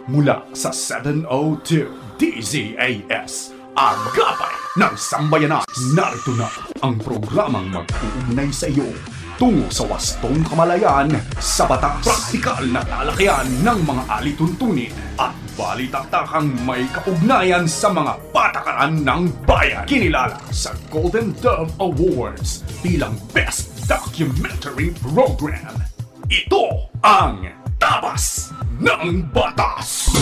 mula sa 702 DZAS, ang gabay ng sambayanan. Narito na ang programang mag-uugnay sa iyo tungo sa wastong kamalayan sa batas. Praktikal na talakayan ng mga alituntunin at balitaktakang may kaugnayan sa mga patakaran ng bayan. Kinilala sa Golden Dove Awards bilang Best Documentary Program. Ito ang Tabas ng Batas!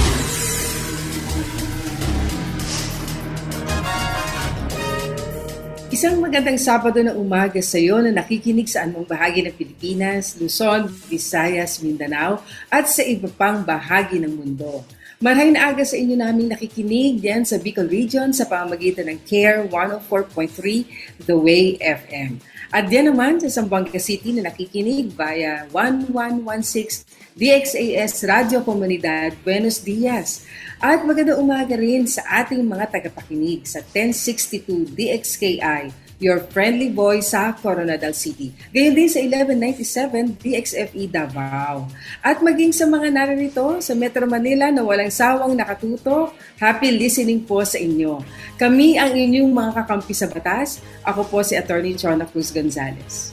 Isang magandang Sabado ng umaga sa iyo na nakikinig sa anumang bahagi ng Pilipinas, Luzon, Visayas, Mindanao at sa iba pang bahagi ng mundo. Marhain na aga sa inyo naming nakikinig diyan sa Bicol Region sa pamamagitan ng CARE 104.3 The Way FM. At diyan naman sa Zamboanga City na nakikinig via 1116 DXAS Radio Comunidad Buenos Dias. At magandang umaga rin sa ating mga tagapakinig sa 1062 DXKI, your friendly voice sa Coronadal City. Gayon din sa 1197 DXFE Davao. At maging sa mga naririto sa Metro Manila na walang sawang nakatutok, happy listening po sa inyo. Kami ang inyong mga kakampi sa batas. Ako po si Attorney Chona Cruz Gonzalez.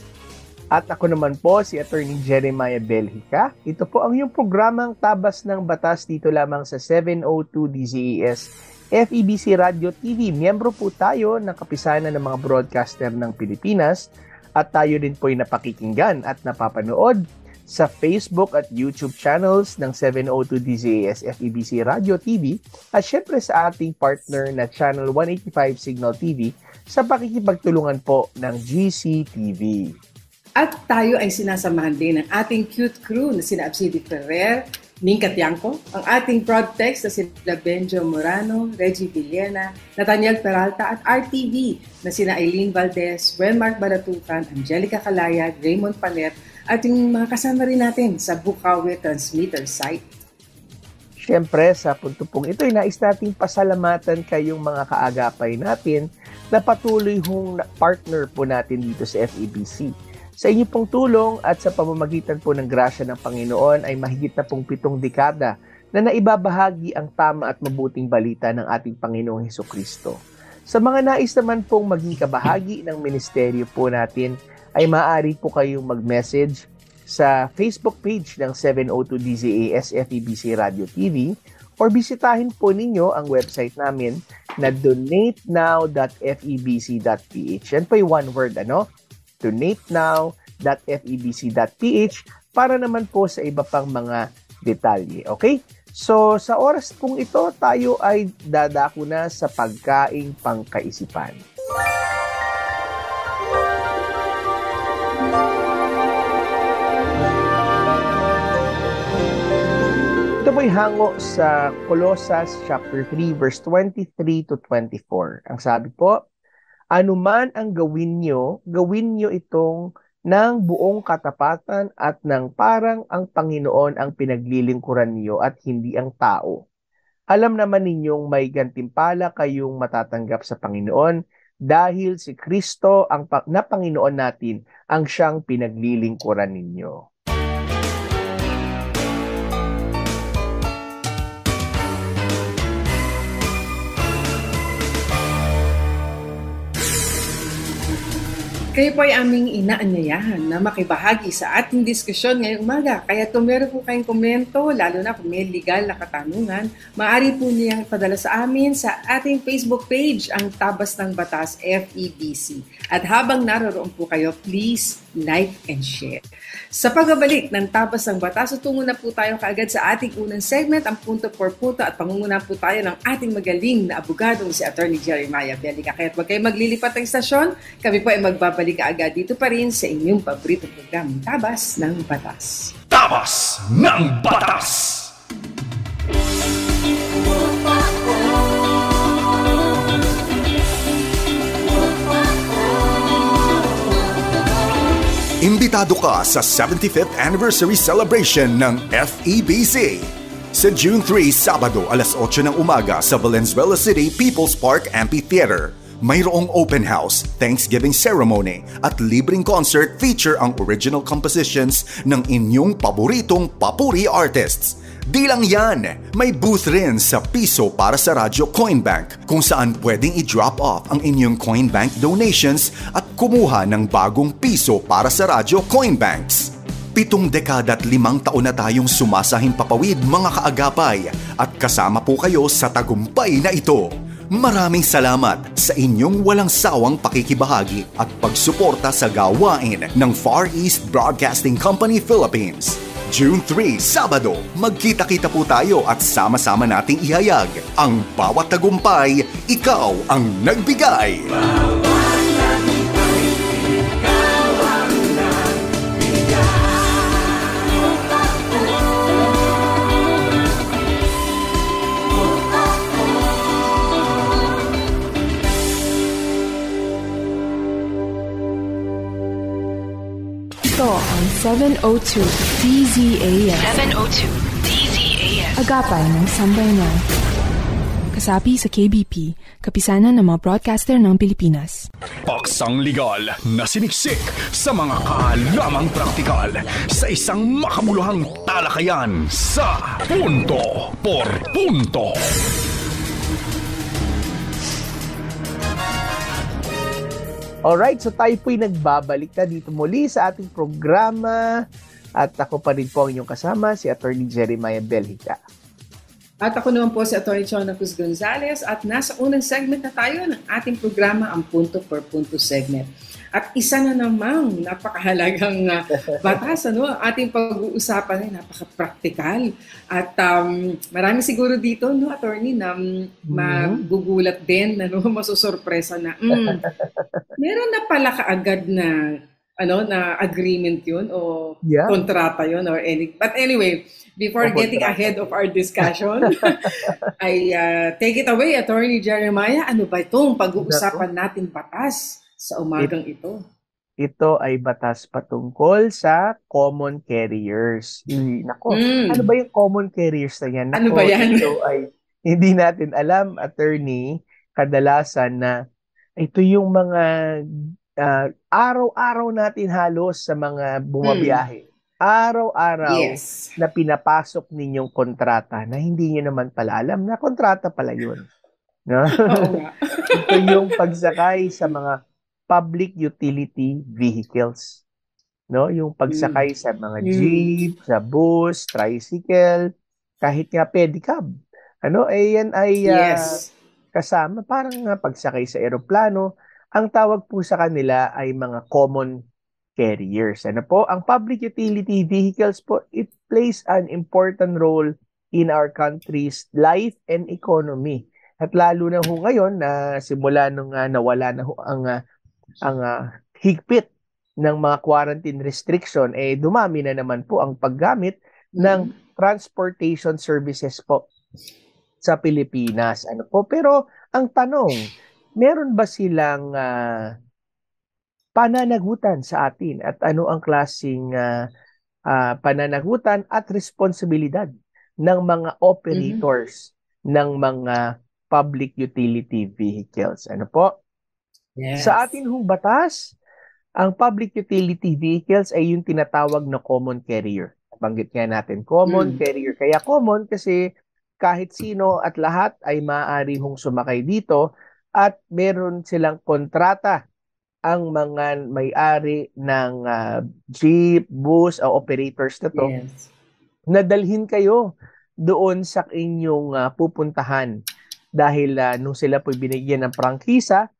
At ako naman po si Attorney Jeremiah Belhica. Ito po ang iyong programang Tabas ng Batas dito lamang sa 702 DZAS FEBC Radio TV. Miyembro po tayo ng kapisanan ng mga broadcaster ng Pilipinas at tayo din po ay napakikinggan at napapanood sa Facebook at YouTube channels ng 702 DZAS FEBC Radio TV at syempre sa ating partner na Channel 185 Signal TV sa pakikipagtulungan po ng GCTV. At tayo ay sinasamahan din ng ating cute crew na sina Absidy Ferrer, Ning Katiangco, ang ating Prodtext na sina Benjo Morano, Reggie Villena, Nathaniel Peralta at RTV na sina Eileen Valdez, Wenmark Balatukan, Angelica Calayag, Raymond Panet at yung mga kasama rin natin sa Bukawi Transmitter site. Siyempre, sa punto pong ito ay nais nating pasalamatan kayong mga kaagapay natin na patuloy hong partner po natin dito sa FEBC. Sa inyo pong tulong at sa pamamagitan po ng grasya ng Panginoon ay mahigit na pong 7 dekada na naibabahagi ang tama at mabuting balita ng ating Panginoong Hesukristo. Sa mga nais naman pong maging kabahagi ng ministeryo po natin ay maaari po kayong mag-message sa Facebook page ng 702 DZAS FEBC Radio TV or bisitahin po ninyo ang website namin na donatenow.febc.ph. Yan po yung one word, donatenow.febc.ph para naman po sa iba pang mga detalye. Okay? So, sa oras pong ito, tayo ay dadako na sa pagkaing pangkaisipan. Ito po'y hango sa Colossus chapter 3 verse 23 to 24. Ang sabi po, anuman ang gawin nyo itong ng buong katapatan at ng parang ang Panginoon ang pinaglilingkuran niyo at hindi ang tao. Alam naman ninyong may gantimpala kayong matatanggap sa Panginoon dahil si Kristo na Panginoon natin ang siyang pinaglilingkuran ninyo. Kayo po ay aming inaanyayahan na makibahagi sa ating diskusyon ngayong umaga. Kaya kung meron po kayong komento, lalo na kung may legal na katanungan, maaari po niyang padala sa amin sa ating Facebook page, ang Tabas ng Batas FEBC. At habang naroon po kayo, please like and share. Sa pagbabalik ng Tabas ng Batas, tungo na po tayo kaagad sa ating unang segment, ang punto por punto, at pangunguna po tayo ng ating magaling na abogadong si Attorney Jeremiah Belhica. Kaya huwag kayo maglilipat ng istasyon, kami po ay magbabalik kaagad dito pa rin sa inyong paborito program, Tabas ng Batas. Tabas ng Batas! Imbitado ka sa 75th Anniversary Celebration ng FEBC. Sa June 3, Sabado, alas 8 ng umaga sa Valenzuela City People's Park Amphitheater. Mayroong open house, Thanksgiving ceremony at libreng concert feature ang original compositions ng inyong paboritong papuri artists. Di lang yan, may booth rin sa Piso para sa Radyo Coinbank kung saan pwedeng i-drop off ang inyong Coinbank donations at kumuha ng bagong piso para sa Radyo Coinbanks. 7 dekada at 5 taon na tayong sumasahing papawid mga kaagapay at kasama po kayo sa tagumpay na ito. Maraming salamat sa inyong walang sawang pakikibahagi at pagsuporta sa gawain ng Far East Broadcasting Company Philippines. June 3, Sabado, magkita-kita po tayo at sama-sama nating ihayag ang bawat tagumpay, ikaw ang nagbigay. Ito ang 702 DZAS. 702 DZAS. Agapay ng Sambayanan. Kasapi sa KBP, kapisanan ng mga broadcaster ng Pilipinas. Paksang legal na siniksik sa mga kaalamang praktikal sa isang makabuluhang talakayan sa Punto por Punto. Alright, so tayo po'y nagbabalik na dito muli sa ating programa at ako pa rin po ang inyong kasama, si Attorney Jeremiah Belhica. At ako naman po si Atty. Chona Cruz Gonzalez at nasa unang segment na tayo ng ating programa, ang Punto per Punto segment. At isa na namang napakahalagang batas, ating pag-uusapan ay napaka-practical. At marami siguro dito, attorney, na magugulat din, masusurpresa na, meron na pala kaagad na na agreement yun o kontrata yun or any. But anyway, before getting ahead of our discussion, I take it away, Attorney Jeremiah. Ano ba itong pag-uusapan natin batas sa umagang ito? Ito ay batas patungkol sa common carriers. Nako, ano ba yung common carriers na yan? Ano ba yan? Ito ay hindi natin alam, attorney, kadalasan na ito yung mga araw-araw natin halos sa mga bumabiyahe. Araw-araw na pinapasok ninyong kontrata na hindi nyo naman pala alam na kontrata pala yun. No? Ito yung pagsakay sa mga public utility vehicles. No, yung pagsakay sa mga jeep, sa bus, tricycle, kahit nga pedicab. Yan ay kasama parang pagsakay sa eroplano. Ang tawag po sa kanila ay mga common carriers. Ang public utility vehicles po, it plays an important role in our country's life and economy. At lalo na ho ngayon na simula nung nawala na ho ang higpit ng mga quarantine restriction, dumami na naman po ang paggamit ng transportation services po sa Pilipinas. Pero ang tanong, meron ba silang pananagutan sa atin at ano ang klaseng pananagutan at responsibilidad ng mga operators ng mga public utility vehicles? Yes. Sa atin hong batas, ang public utility vehicles ay yung tinatawag na common carrier. Banggit nga natin, common carrier. Kaya common kasi kahit sino at lahat ay maaari hong sumakay dito at meron silang kontrata ang mga may-ari ng jeep, bus o operators na to. Na dalhin kayo doon sa inyong pupuntahan dahil nung sila po binigyan ng prangkisa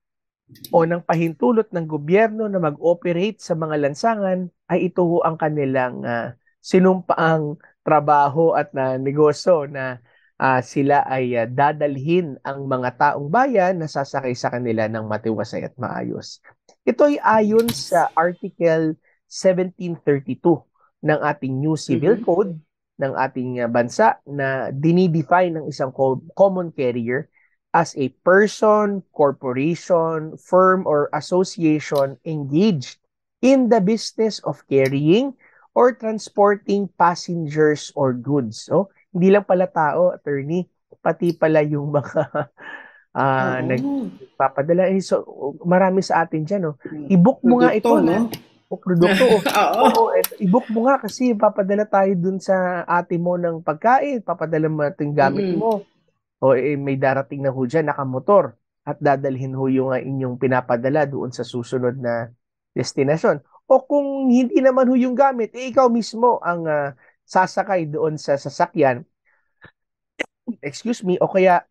o ng pahintulot ng gobyerno na mag-operate sa mga lansangan, ay ito ho ang kanilang sinumpaang trabaho at negosyo na sila ay dadalhin ang mga taong bayan na sasakay sa kanila ng matiwasay at maayos. Ito ay ayon sa Article 1732 ng ating New Civil Code ng ating bansa na dinidefine ng isang common carrier as a person, corporation, firm, or association engaged in the business of carrying or transporting passengers or goods. Hindi lang pala tao, attorney, pati pala yung mga nagpapadala. So, marami sa atin dyan. I-book mo nga ito. O produkto. Oo. Oo, i-book mo nga kasi papadala tayo dun sa ate mo ng pagkain, papadala mo natin gamit mo. O may darating na ho dyan, nakamotor. At dadalhin ho yung inyong pinapadala doon sa susunod na destinasyon. O kung hindi naman ho yung gamit, ikaw mismo ang sasakay doon sa sasakyan, excuse me, o kaya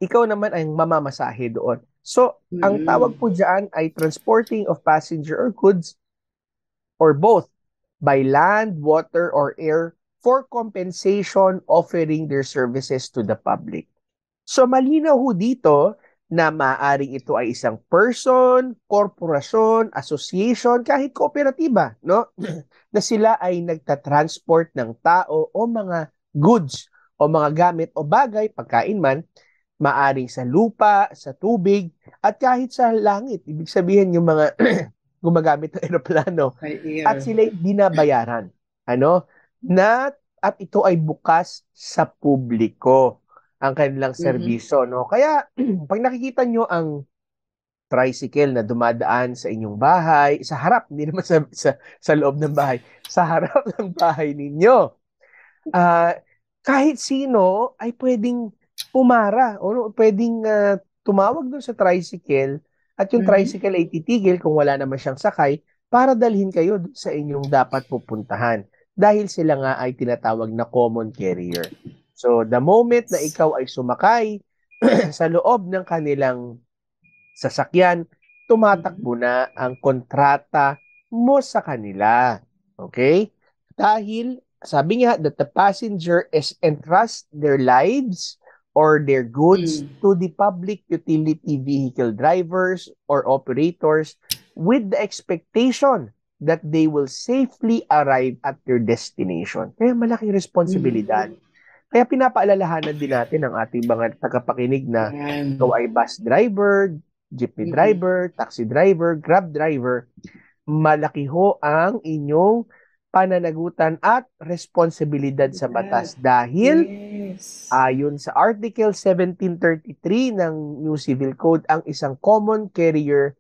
ikaw naman ay mamamasahe doon. So, ang tawag po dyan ay transporting of passenger or goods or both by land, water, or air for compensation offering their services to the public. So malinaw ho dito na maaaring ito ay isang person, korporasyon, association, kahit kooperatiba, no? Na sila ay nagtatransport ng tao o mga goods o mga gamit o bagay, pagkain man, maaring sa lupa, sa tubig, at kahit sa langit. Ibig sabihin yung mga gumagamit ng eroplano. At sila binabayaran. Ano? At ito ay bukas sa publiko ang kanilang serbisyo, no? Kaya pag nakikita nyo ang tricycle na dumadaan sa inyong bahay, sa harap, hindi naman sa loob ng bahay, sa harap ng bahay ninyo, kahit sino ay pwedeng pumara o pwedeng tumawag doon sa tricycle at yung tricycle ay titigil kung wala naman siyang sakay para dalhin kayo sa inyong dapat pupuntahan dahil sila nga ay tinatawag na common carrier. So, the moment na ikaw ay sumakay sa loob ng kanilang sasakyan, tumatakbo na ang kontrata mo sa kanila. Okay? Dahil, sabi nga, that the passenger is entrust their lives or their goods to the public utility vehicle drivers or operators with the expectation that they will safely arrive at their destination. Kaya malaking responsibilidad. Kaya pinapaalalahanan din natin ang ating mga tagapakinig na ikaw ay bus driver, jeepney driver, taxi driver, grab driver, malaki ho ang inyong pananagutan at responsibilidad sa batas dahil ayon sa Article 1733 ng New Civil Code, ang isang common carrier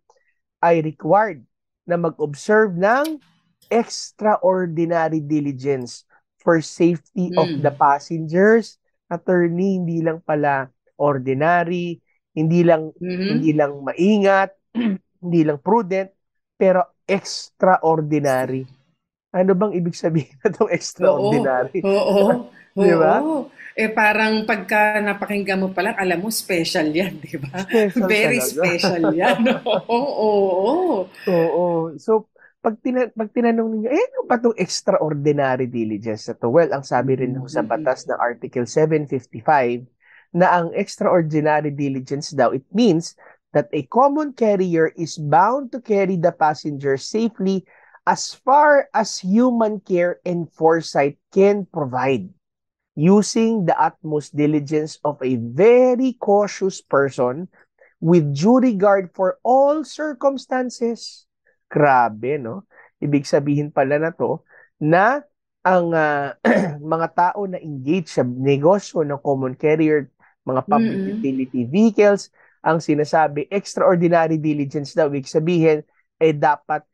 ay required na mag-observe ng extraordinary diligence for safety of the passengers. Attorney, hindi lang pala ordinary, hindi lang maingat, hindi lang prudent, pero extraordinary. Ano bang ibig sabihin na itong extraordinary? Oo. Di ba? Parang pagka napakinggan mo pa lang, alam mo, special yan, di ba? Special Very talaga. special yan. Oo. So, pag tinanong ninyo, ano ba itong extraordinary diligence na to? Well, ang sabi rin sa batas ng Article 755 na ang extraordinary diligence daw, it means that a common carrier is bound to carry the passenger safely as far as human care and foresight can provide, using the utmost diligence of a very cautious person with due regard for all circumstances. Grabe, no? Ibig sabihin pala na to na ang mga tao na engage sa negosyo ng common carrier, mga public utility vehicles, ang sinasabi, extraordinary diligence daw, ibig sabihin, dapat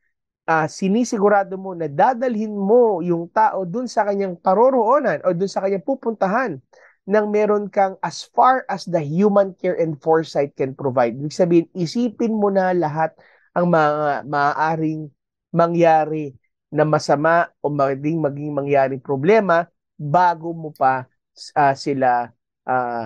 sinisigurado mo na dadalhin mo yung tao dun sa kanyang paroroonan o dun sa kanyang pupuntahan nang meron kang as far as the human care and foresight can provide. Ibig sabihin, isipin mo na lahat ang mga maaaring mangyari na masama o maging mangyaring problema bago mo pa sila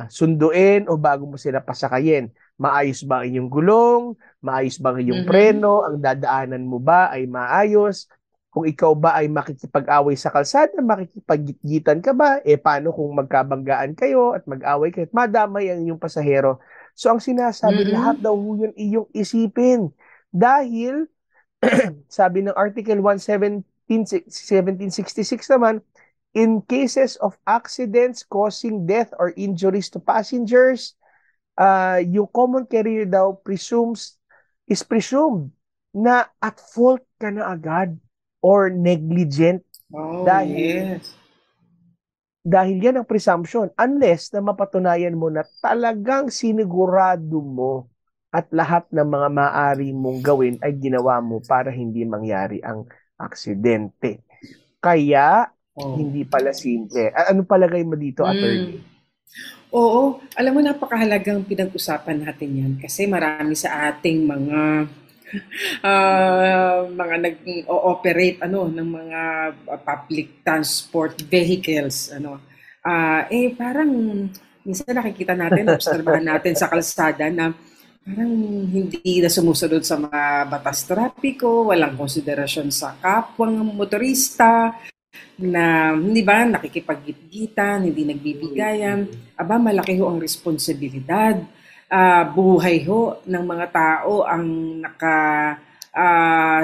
sunduin o bago mo sila pasakayin. Maayos ba ang inyong gulong? Maayos ba ang iyong preno? Ang dadaanan mo ba ay maayos? Kung ikaw ba ay makikipag-away sa kalsada, makikipag-gitgitan ka ba? Paano kung magkabanggaan kayo at mag-away kayo at madamay ang inyong pasahero? So, ang sinasabi, lahat daw yun iyong isipin. Dahil, sabi ng Article 1766 naman, in cases of accidents causing death or injuries to passengers, yung common carrier daw is presumed na at fault ka na agad or negligent. Dahil yan ang presumption unless na mapatunayan mo na talagang sinigurado mo at lahat ng mga maaari mong gawin ay ginawa mo para hindi mangyari ang aksidente. Kaya, hindi pala simple. Ano palagay mo dito, attorney? Oo, alam mo, napakahalagang pinag-usapan natin yan kasi marami sa ating mga nag-ooperate ng mga public transport vehicles parang minsan nakikita natin, obserbahan natin sa kalsada na parang hindi na sumusunod sa mga batas trapiko, walang konsiderasyon sa kapwang motorista, na hindi ba nakikipaggit-gitan, hindi nagbibigayan. Aba, malaki ho ang responsibilidad. Buhay ho ng mga tao ang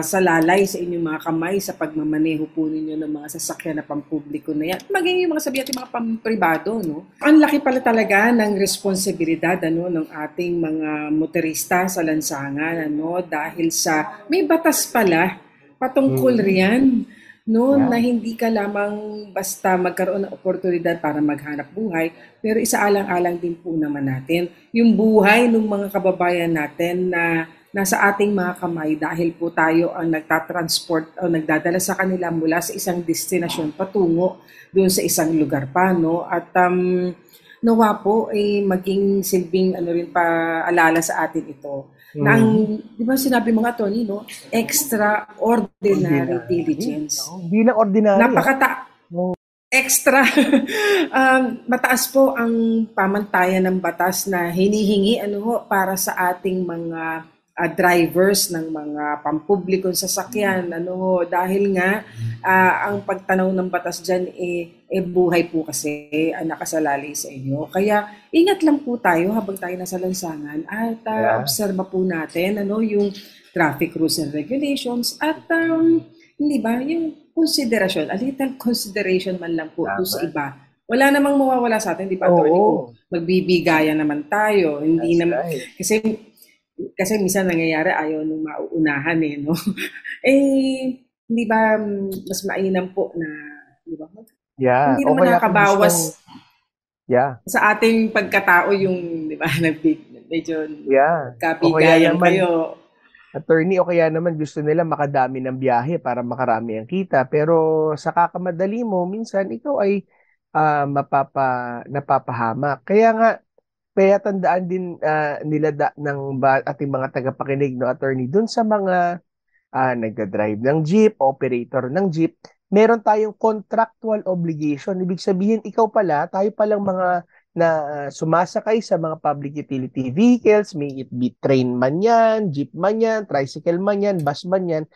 salalay sa inyong mga kamay sa pagmamaneho po ninyo ng mga sasakyan na pampubliko na yan. Maging yung mga sabi natin mga pampribado, no? Ang laki pala talaga ng responsibilidad ng ating mga motorista sa lansangan, dahil sa may batas pala patungkol riyan. Na hindi ka lamang basta magkaroon ng oportunidad para maghanap buhay, pero isaalang-alang din po naman natin yung buhay ng mga kababayan natin na nasa ating mga kamay dahil po tayo ang nagtatransport o nagdadala sa kanila mula sa isang destinasyon patungo doon sa isang lugar pa, no? At nawa po maging silbing rin paalala sa atin ito. Di ba sinabi mga Tony, no? Extraordinary diligence. Hindi na ordinary. Extra. Mataas po ang pamantayan ng batas na hinihingi para sa ating mga drivers ng mga pampublikong sasakyan, dahil nga ang pagtanaw ng batas diyan buhay po kasi nakasalalay sa inyo. Kaya ingat lang po tayo habang tayo nasa lansangan at obserba po natin yung traffic rules and regulations at hindi ba yung consideration, a little consideration man lang po sa iba. Wala namang mawawala sa atin, di ba? Kung magbibigayan naman tayo, hindi naman kasi minsan nangyayari ayaw nung mauunahan no? Hindi ba mas mainam po na, di ba? Hindi naman nakakabawas sa ating pagkatao yung, di ba, medyo kabigayan kayo. Attorney, o kaya naman gusto nila makadami ng biyahe para makarami ang kita. Pero sa kakamadali mo, minsan ikaw ay napapahamak. Kaya tandaan din nila ng ating mga tagapakinig, no, attorney, dun sa mga nagdadrive ng jeep, operator ng jeep, meron tayong contractual obligation. Ibig sabihin, tayo palang mga na sumasakay sa mga public utility vehicles, may it be train man yan, jeep man yan, tricycle man yan, bus man yan,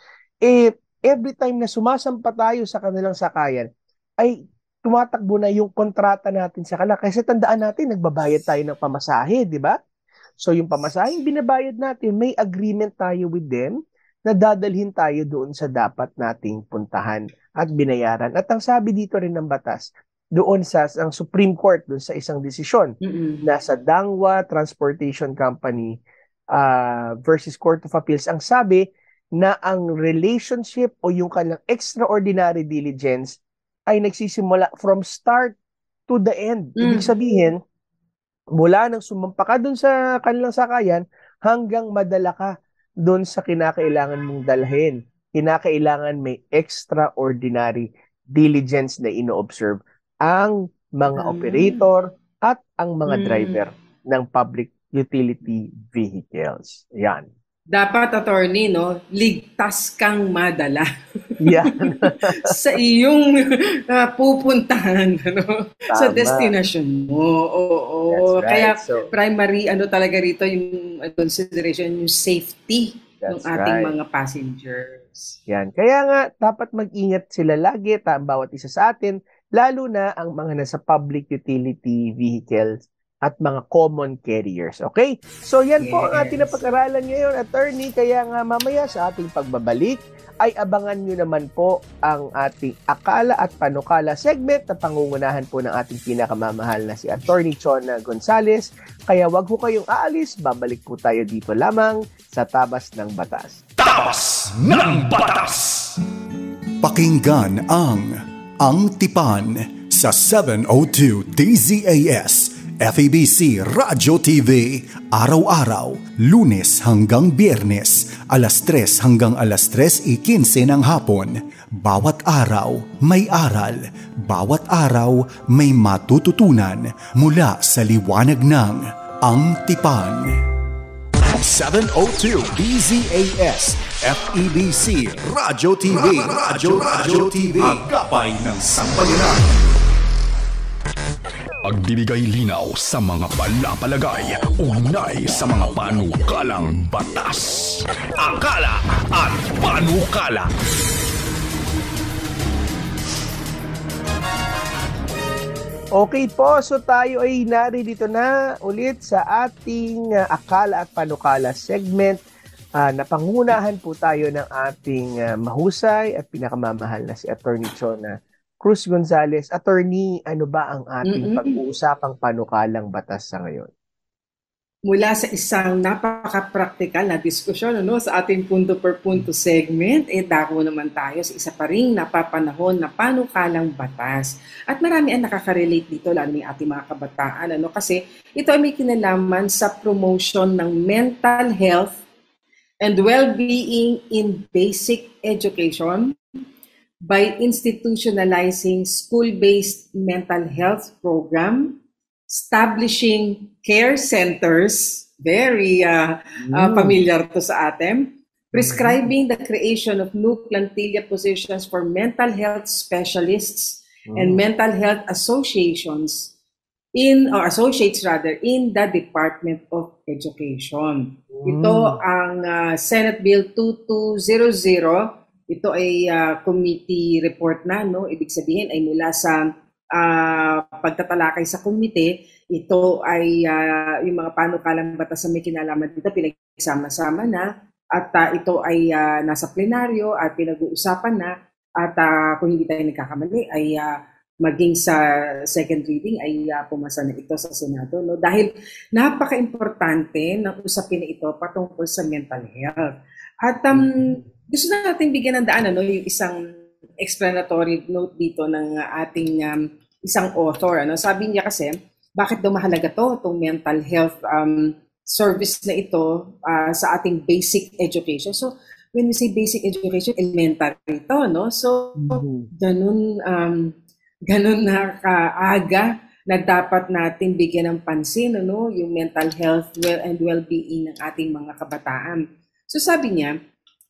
every time na sumasampa tayo sa kanilang sakayan, ay tumatakbo na yung kontrata natin sa kanila. Kasi tandaan natin, nagbabayad tayo ng pamasahe, di ba? So yung pamasaheng binabayad natin, may agreement tayo with them na dadalhin tayo doon sa dapat nating puntahan at binayaran. At ang sabi dito rin ng batas, doon ang Supreme Court, doon sa isang desisyon, nasa Dangwa Transportation Company versus Court of Appeals, ang sabi na ang relationship o yung kanilang extraordinary diligence ay nagsisimula from start to the end. Ibig sabihin, mula nang sumampa ka doon sa kanilang sakayan hanggang madala ka doon sa kinakailangan mong dalhin. Kinakailangan may extraordinary diligence na ino-observe ang mga operator at ang mga driver ng public utility vehicles. Yan. Dapat, attorney, no, ligtas kang madala. Yan. Sa iyong pupuntahan, sa destination mo. Oo. Right. Kaya primary talaga rito yung consideration, yung safety ng ating mga passengers. Yan. Kaya nga dapat mag-ingat sila lagi, bawat isa sa atin, lalo na ang mga nasa public utility vehicles at mga common carriers. Okay? So yan po ang ating napag-aralan ngayon, attorney. Kaya nga mamaya sa ating pagbabalik ay abangan nyo naman po ang ating Akala at Panukala segment na pangungunahan po ng ating pinakamamahal na si Attorney Chona Gonzales. Kaya wag ho kayong aalis, babalik po tayo dito lamang sa Tabas ng Batas. Tabas ng Batas! Pakinggan ang Tipan sa 702 DZAS FEBC Radyo TV, araw-araw, Lunes hanggang Biyernes, alas 3 hanggang alas 3:15 ng hapon. Bawat araw may aral, bawat araw may matututunan mula sa liwanag ng Ang Tipan. 702 DZAS FEBC Radyo TV, Radyo TV, Agapay ng Sambayanan. Pagbibigay linaw sa mga palapalagay, ugnay sa mga panukalang batas. Akala at panukala. Okay po, so tayo ay narito na ulit sa ating Akala at Panukala segment. Napangunahan po tayo ng ating mahusay at pinakamamahal na si Attorney Chona Cruz Gonzales. Attorney, ano ba ang ating pag-uusapang panukalang batas sa ngayon? Mula sa isang napaka-practical na diskusyon sa ating punto per punto segment, dako naman tayo sa isa pa ring napapanahon na panukalang batas. At marami ang nakaka-relate dito, lalo ng ating mga kabataan, kasi ito ay may kinalaman sa promotion ng mental health and well-being in basic education by institutionalizing school-based mental health program, establishing care centers, very familiar to sa atin, prescribing the creation of new plantilla positions for mental health specialists and mental health associations associates in the Department of Education. Ito ang Senate Bill 2200. Ito ay committee report na, ibig sabihin ay mula sa pagtatalakay sa komite. Ito ay yung mga panukalang batas na may kinalaman dito, pinagsama-sama na, at ito ay nasa plenaryo at pinag-uusapan na, at kung hindi tayo nagkakamali ay maging sa second reading ay pumasa na ito sa Senado. Dahil napaka-importante ng usapin na ito patungkol sa mental health. At gusto natin bigyan ng daan yung isang explanatory note dito ng ating isang author. Sabi niya kasi, bakit daw mahalaga itong mental health service na ito sa ating basic education. So, when we say basic education, elementary ito, So, ganun na kaaga na dapat natin bigyan ng pansin, yung mental health and well-being ng ating mga kabataan. So, sabi niya,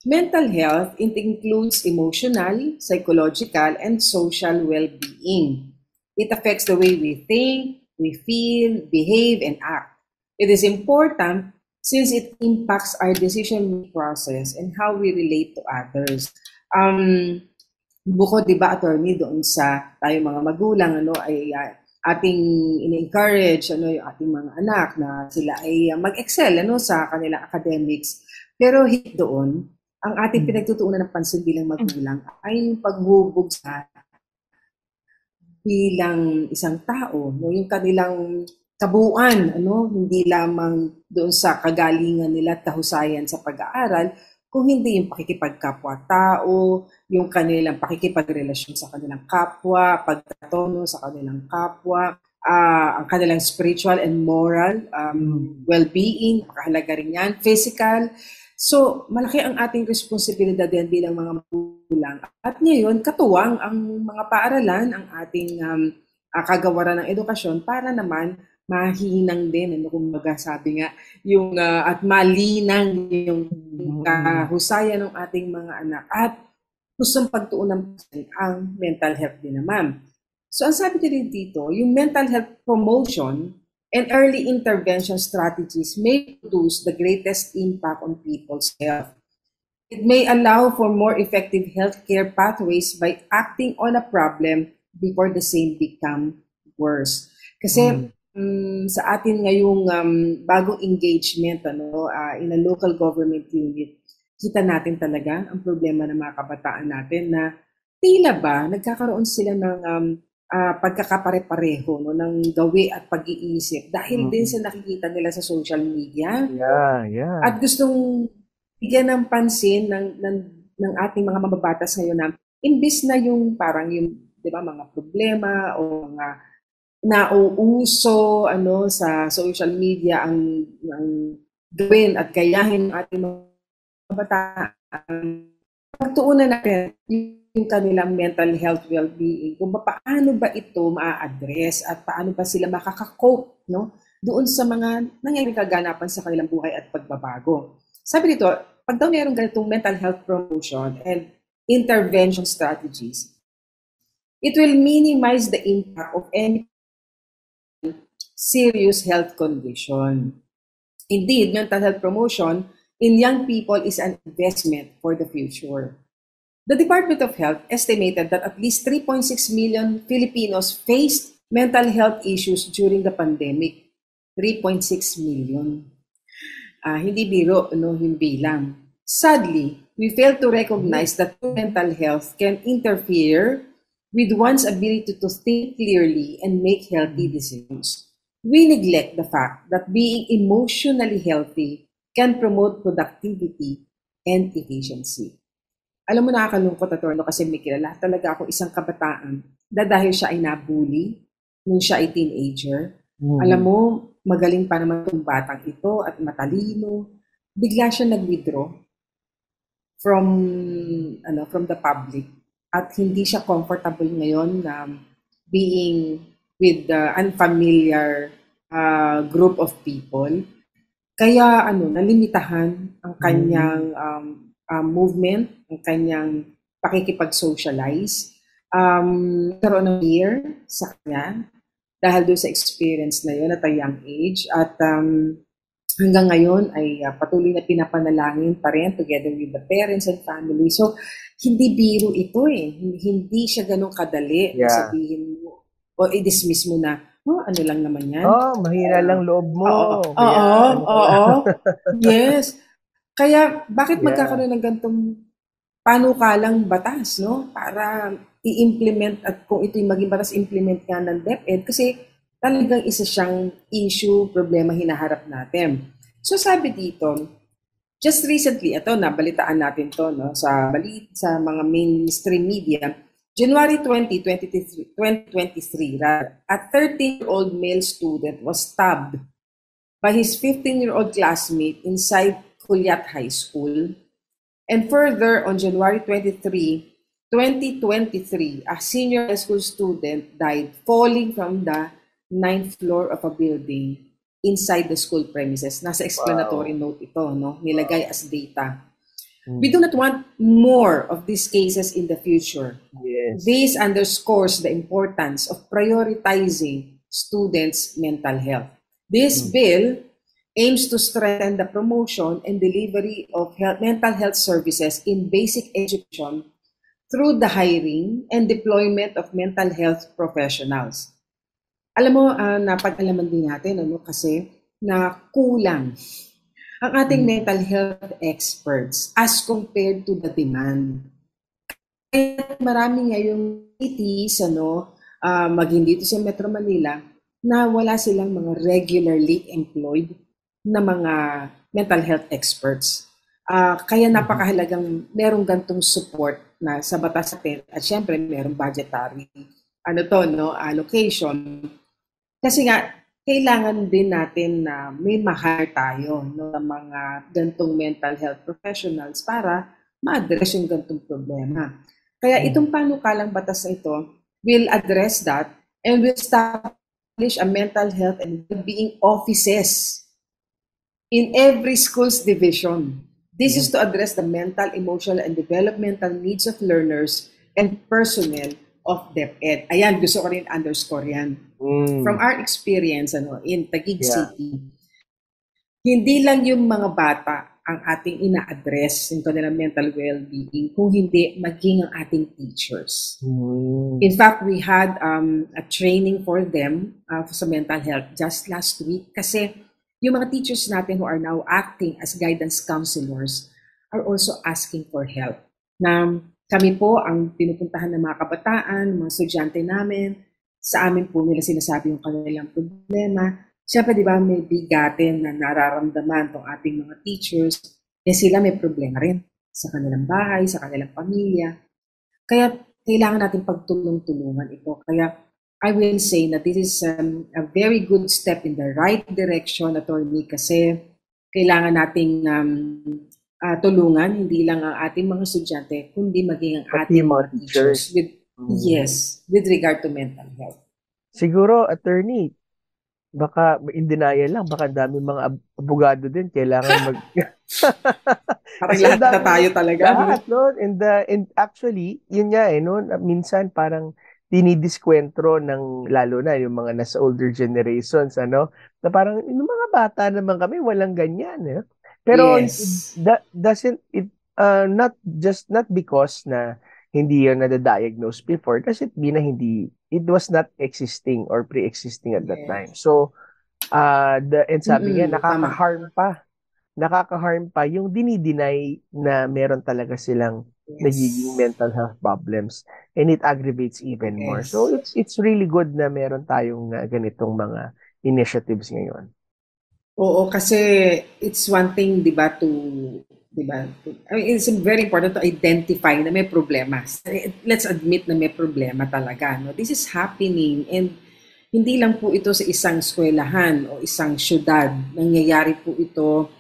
mental health, it includes emotional, psychological, and social well-being. It affects the way we think, we feel, behave, and act. It is important since it impacts our decision process and how we relate to others. Bukod, di ba, attorney, doon sa tayo mga magulang, ay ating in-encourage, yung ating mga anak na sila ay mag-excel, sa kanilang academics. Pero hit doon, ang ating pinagtutuunan ng pansin bilang magulang ay yung paghubog sa bilang isang tao, yung kanilang kabuuan, hindi lamang doon sa kagalingan nila at kahusayan sa pag-aaral, kung hindi yung pakikipagkapwa-tao, yung kanilang pakikipagrelasyon sa kanilang kapwa, pagkatono sa kanilang kapwa, ang kanilang spiritual and moral well-being, makahalaga rin yan, physical. So, malaki ang ating responsibilidad din bilang mga magulang. At ngayon, katuwang ang mga paaralan, ang ating kagawaran ng edukasyon para naman mahinang din, kumbaga sabi nga, yung, at malinang yung kahusayan ng ating mga anak at gustong pagtuunan ang mental health din naman. So, ang sabi din dito, yung mental health promotion and early intervention strategies may produce the greatest impact on people's health. It may allow for more effective healthcare pathways by acting on a problem before the same become worse. Kasi sa atin ngayong bagong engagement in a local government unit, kita natin talaga ang problema ng mga kabataan natin na tila ba nagkakaroon sila ng pagkakapare-pareho ng gawi at pag-iisip dahil din sa nakikita nila sa social media. Yeah. At gustong bigyan ng pansin ng ating mga mababatas ngayon na imbis na yung parang yung, 'di ba, mga problema o mga nauuso sa social media ang gawin at gayahin ng ating mga kabataan, pagtuunan natin yung kanilang mental health well-being, kung paano ba ito ma-address at paano ba sila makaka-cope, no, doon sa mga nangyaring kaganapan sa kanilang buhay at pagbabago. Sabi dito, pag daw mayroong ganitong mental health promotion and intervention strategies, it will minimize the impact of any serious health condition. Indeed, mental health promotion in young people is an investment for the future. The Department of Health estimated that at least 3.6 million Filipinos faced mental health issues during the pandemic. 3.6 million. Hindi biro, yung bilang. Sadly, we fail to recognize that mental health can interfere with one's ability to think clearly and make healthy decisions. We neglect the fact that being emotionally healthy can promote productivity and efficiency. Alam mo, nakakalungkot ito kasi may kilala talaga ako isang kabataan na dahil siya ay nabully nung siya ay teenager. Alam mo, magaling pa naman itong batang ito at matalino. Bigla siya nag-withdraw from the public at hindi siya comfortable ngayon na being with the unfamiliar group of people. Kaya nalimitahan ang kanyang movement, ang kanyang pakikipag-socialize. Karoon ng fear sa kanya dahil doon sa experience na yun at a young age. At hanggang ngayon ay patuloy na pinapanalangin pa rin together with the parents and family. So, hindi biro ito eh. Hindi siya ganun kadali. Sabihin mo o i-dismiss mo na, ano lang naman yan. Mahina lang loob mo. Oo. Yes. Kaya, bakit magkakaroon ng ganitong panukalang batas, no? Para i-implement at kung ito'y maging batas, implement nga ng DepEd kasi talagang isa siyang issue, problema hinaharap natin. So sabi dito, just recently, nabalitaan natin to, no? sa mga mainstream media, January 20, 2023, a 13-year-old male student was stabbed by his 15-year-old classmate inside Culiat High School. And further, on January 23, 2023, a senior high school student died falling from the 9th floor of a building inside the school premises. Nasa explanatory note ito, no? Nilagay as data. We do not want more of these cases in the future. Yes. This underscores the importance of prioritizing students' mental health. This bill aims to strengthen the promotion and delivery of mental health services in basic education through the hiring and deployment of mental health professionals. Alam mo, napag-alaman din natin kasi na kulang ang ating mental health experts as compared to the demand. Kaya marami ngayong cities, maging dito sa Metro Manila, na wala silang mga regularly employed na mga mental health experts. Kaya napakahalagang merong gantong support na sa batas natin at syempre merong budgetary allocation. Kasi nga, kailangan din natin na may mahal tayo ng mga gantong mental health professionals para ma-address yung gantong problema. Kaya itong panukalang batas na ito will address that and will establish a mental health and well-being offices in every school's division. This is to address the mental, emotional, and developmental needs of learners and personnel of DepEd. Ayan, gusto ko rin underscore yan. From our experience in Taguig City, hindi lang yung mga bata ang ating ina-address yung kanilang mental well-being, kung hindi maging ang ating teachers. In fact, we had a training for them sa mental health just last week kasi yung mga teachers natin who are now acting as guidance counselors are also asking for help. Na kami po ang pinupuntahan ng mga kabataan, mga estudyante namin, sa amin po nila sinasabi yung kanilang problema. Siyempre, di ba, may bigatin na nararamdaman itong ating mga teachers, sila may problema rin sa kanilang bahay, sa kanilang pamilya. Kaya kailangan natin pagtulong-tulungan ito. Kaya I will say na this is a very good step in the right direction, Attorney, kasi kailangan nating tulungan, hindi lang ang ating mga estudyante, kundi maging ang Pati ating mga mga teachers with, with regard to mental health. Siguro, Attorney, baka in denial lang, baka dami mga abogado din, kailangan mag... Parang lahat na tayo talaga. Lahat, no? And actually, yun nga no? Minsan parang dinidiskwentro ng, lalo na yung mga nasa older generations, na parang, yung mga bata naman kami, walang ganyan, Pero Yes. that doesn't, not because na hindi yun na-diagnose before, doesn't mean na it was not existing or pre-existing at that time. So, and sabi nga, nakaka-harm pa yung dinideny na meron talaga silang nagiging mental health problems, and it aggravates even more. So it's really good na meron tayong ganitong mga initiatives ngayon. Oo, kasi it's one thing, di ba, it's very important to identify na may problema. Let's admit na may problema talaga. No? This is happening, and hindi lang po ito sa isang eskwelahan o isang syudad. Nangyayari po ito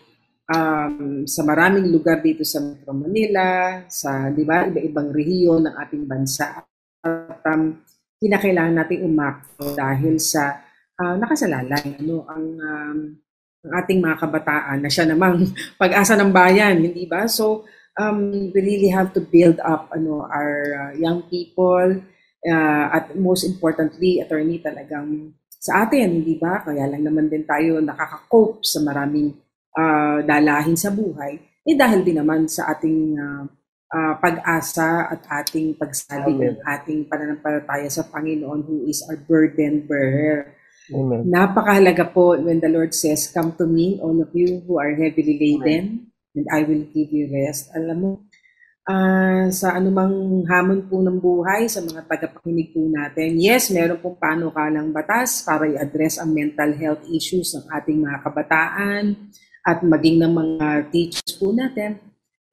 sa maraming lugar dito sa Metro Manila, sa iba-ibang rehiyon ng ating bansa. At kinakailangan natin umakto dahil sa nakasalalay ang ating mga kabataan na siya namang pag-asa ng bayan, hindi ba? So we really have to build up our young people, at most importantly, Attorney, talagang sa atin, hindi ba? Kaya lang naman din tayo nakaka-cope sa maraming dalahin sa buhay, dahil din naman sa ating pag-asa at ating pagsabi ng ating pananampalataya sa Panginoon, who is our burden bearer. Amen. Napakahalaga po when the Lord says, "Come to me, all of you who are heavily laden, and I will give you rest." Alam mo, sa anumang hamon po ng buhay, sa mga tagapakinig po natin, yes, meron pong panukalang batas para i-address ang mental health issues ng ating mga kabataan at maging ng mga teachers po natin.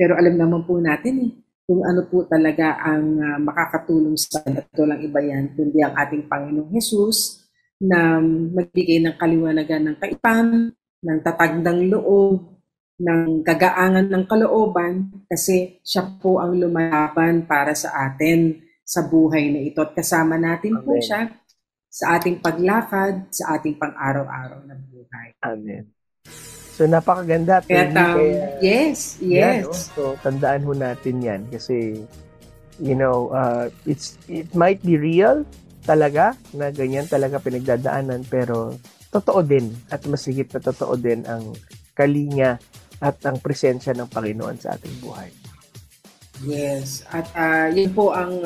Pero alam naman po natin kung ano po talaga ang makakatulong sa ito lang iba yan, kundi ang ating Panginoong Jesus na magbigay ng kaliwanagan ng kaipan, ng tatag ng loob, ng kagaangan ng kalooban, kasi siya po ang lumalaban para sa atin sa buhay na ito. At kasama natin po siya sa ating paglakad, sa ating pang-araw-araw na buhay. Amen. So, napakaganda. Yes. Yan, So, tandaan ho natin yan kasi, it might be real talaga na ganyan talaga pinagdadaanan, pero totoo din at masigit na totoo din ang kalinga at ang presensya ng Panginoon sa ating buhay. Yes. At yun po ang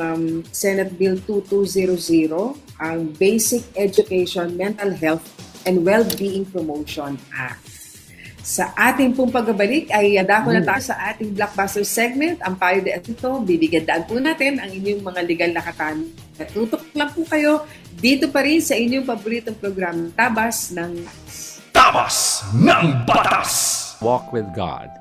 Senate Bill 2200, ang Basic Education, Mental Health, and Well-Being Promotion Act. Sa ating pong pagbabalik ay dako na tayo sa ating blockbuster segment, ang Payo de Asunto. Bibigyan daan po natin ang inyong mga legal na katanungan. Tutok lang po kayo dito pa rin sa inyong paboritong program, Tabas ng Batas! Walk with God.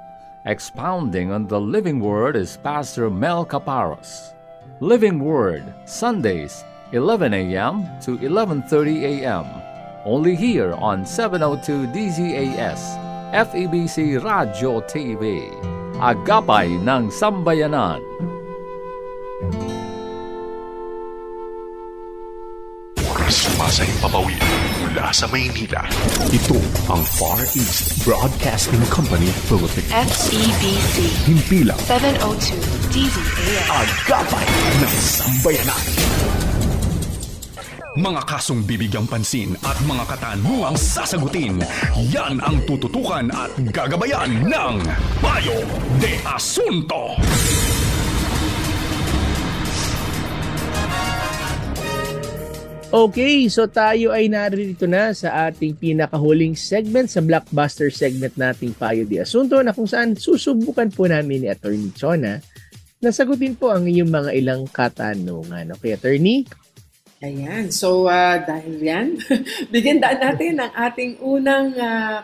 Expounding on the Living Word is Pastor Mel Caparos. Living Word, Sundays, 11 a.m. to 11:30 a.m. Only here on 702 DZAS. FEBC Radio TV, Agapay ng Sambayanan. Sumasay papawid mula sa Maynila. Ito ang Far East Broadcasting Company Philippines. FEBC. Himpilang 702 DZAS. Agapay ng Sambayanan. Mga kasong bibigyang pansin at mga katanungang sasagutin, yan ang tututukan at gagabayan ng Payo de Asunto. Okay, so tayo ay narito na sa ating pinakahuling segment, sa blockbuster segment nating Payo de Asunto, na kung saan susubukan po namin ni Attorney Chona na sagutin po ang iyong mga ilang katanungan. Okay, Attorney? Ayan. So, dahil yan, bigyan daan natin ang ating unang